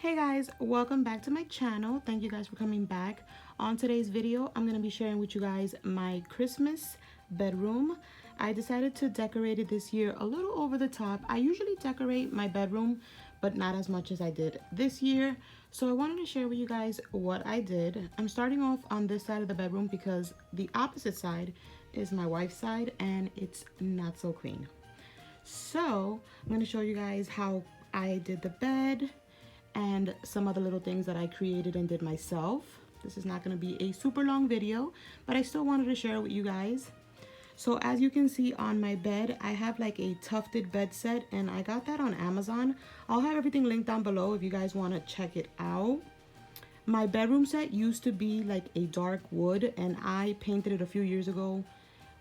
Hey guys, welcome back to my channel. Thank you guys for coming back. On today's video, I'm going to be sharing with you guys my Christmas bedroom. I decided to decorate it this year a little over the top. I usually decorate my bedroom, but not as much as I did this year. So I wanted to share with you guys what I did. I'm starting off on this side of the bedroom because the opposite side is my wife's side and it's not so clean. So I'm going to show you guys how I did the bed and some other little things that I created and did myself. This is not going to be a super long video, but I still wanted to share it with you guys. So as you can see on my bed, I have like a tufted bed set and I got that on Amazon. I'll have everything linked down below if you guys want to check it out. My bedroom set used to be like a dark wood and I painted it a few years ago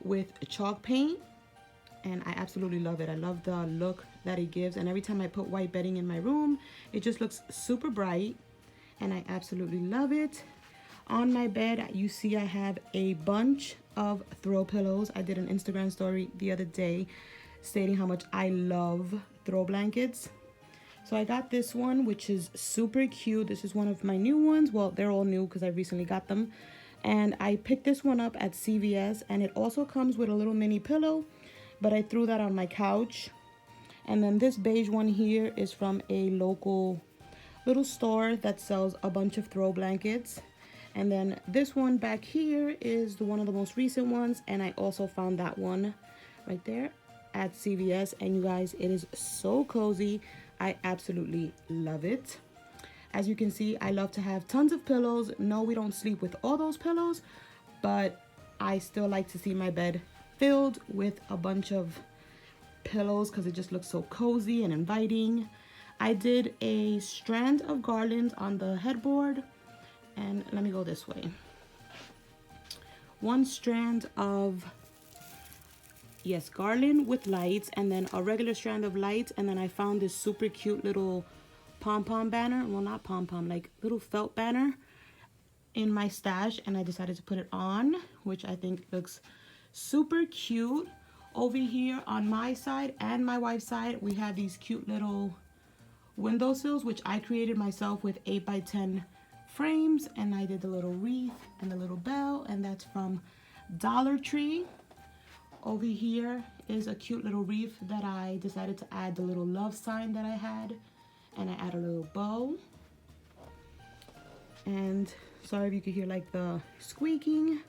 with chalk paint. And I absolutely love it. I love the look that it gives, and every time I put white bedding in my room, it just looks super bright, and I absolutely love it. On my bed, you see I have a bunch of throw pillows. I did an Instagram story the other day stating how much I love throw blankets. So I got this one, which is super cute. This is one of my new ones. Well, they're all new because I recently got them. And I picked this one up at CVS, and it also comes with a little mini pillow, but I threw that on my couch. And then this beige one here is from a local little store that sells a bunch of throw blankets. And then this one back here is one of the most recent ones, and I also found that one right there at CVS. And you guys, it is so cozy. I absolutely love it. As you can see, I love to have tons of pillows. No, we don't sleep with all those pillows, but I still like to see my bed filled with a bunch of pillows because it just looks so cozy and inviting. I did a strand of garland on the headboard, and let me go this way. One strand of, yes, garland with lights, and then a regular strand of lights, and then I found this super cute little pom-pom banner, well, not pom-pom, like little felt banner in my stash, and I decided to put it on, which I think looks super cute. Over here on my side and my wife's side, we have these cute little windowsills, which I created myself with 8x10 frames, and I did the little wreath and the little bell, and that's from Dollar Tree. Over here is a cute little wreath that I decided to add the little love sign that I had, and I add a little bow. And sorry if you could hear like the squeaking.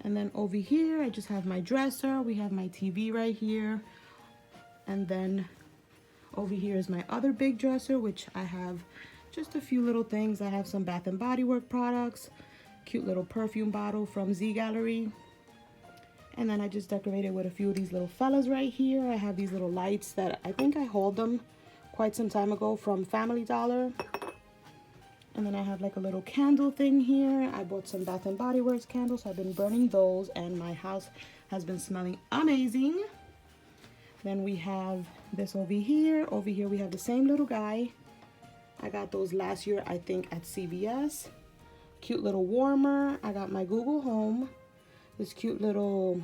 And then over here, I just have my dresser. We have my TV right here. And then over here is my other big dresser, which I have just a few little things. I have some Bath and Body Works products, cute little perfume bottle from Z Gallery. And then I just decorated with a few of these little fellas right here. I have these little lights that I think I hauled them quite some time ago from Family Dollar. And then I have like a little candle thing here. I bought some Bath and Body Works candles, so I've been burning those, and my house has been smelling amazing. Then we have this over here. Over here we have the same little guy. I got those last year, I think, at CVS. Cute little warmer. I got my Google Home. This cute little,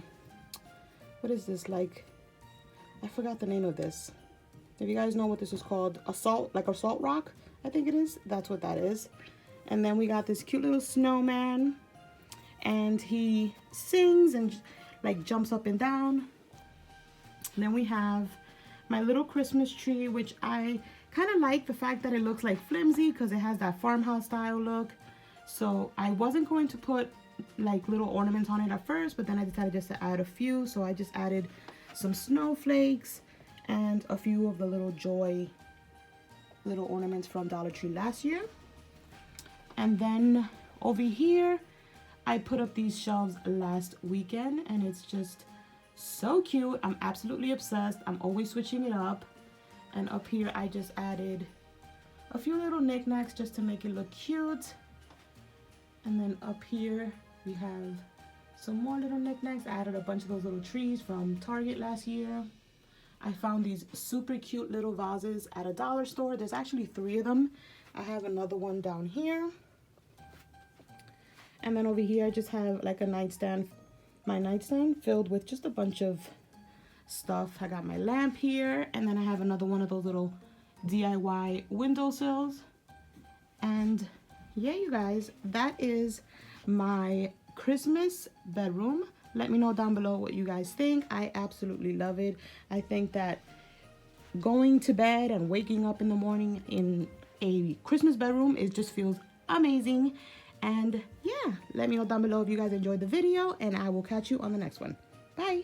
what is this, like, I forgot the name of this. If you guys know what this is called, a salt rock, I think it is. That's what that is. And then we got this cute little snowman, and he sings and like jumps up and down. And then we have my little Christmas tree, which I kind of like the fact that it looks like flimsy because it has that farmhouse style look. So I wasn't going to put like little ornaments on it at first, but then I decided just to add a few. So I just added some snowflakes and a few of the little joy little ornaments from Dollar Tree last year. And then over here, I put up these shelves last weekend, and it's just so cute. I'm absolutely obsessed. I'm always switching it up. And up here, I just added a few little knickknacks just to make it look cute. And then up here, we have some more little knickknacks. I added a bunch of those little trees from Target last year. I found these super cute little vases at a dollar store. There's actually 3 of them. I have another one down here. And then over here, I just have like a nightstand, my nightstand filled with just a bunch of stuff. I got my lamp here, and then I have another one of those little DIY windowsills. And yeah, you guys, that is my Christmas bedroom. Let me know down below what you guys think. I absolutely love it. I think that going to bed and waking up in the morning in a Christmas bedroom, it just feels amazing. And yeah, let me know down below if you guys enjoyed the video, and I will catch you on the next one. Bye.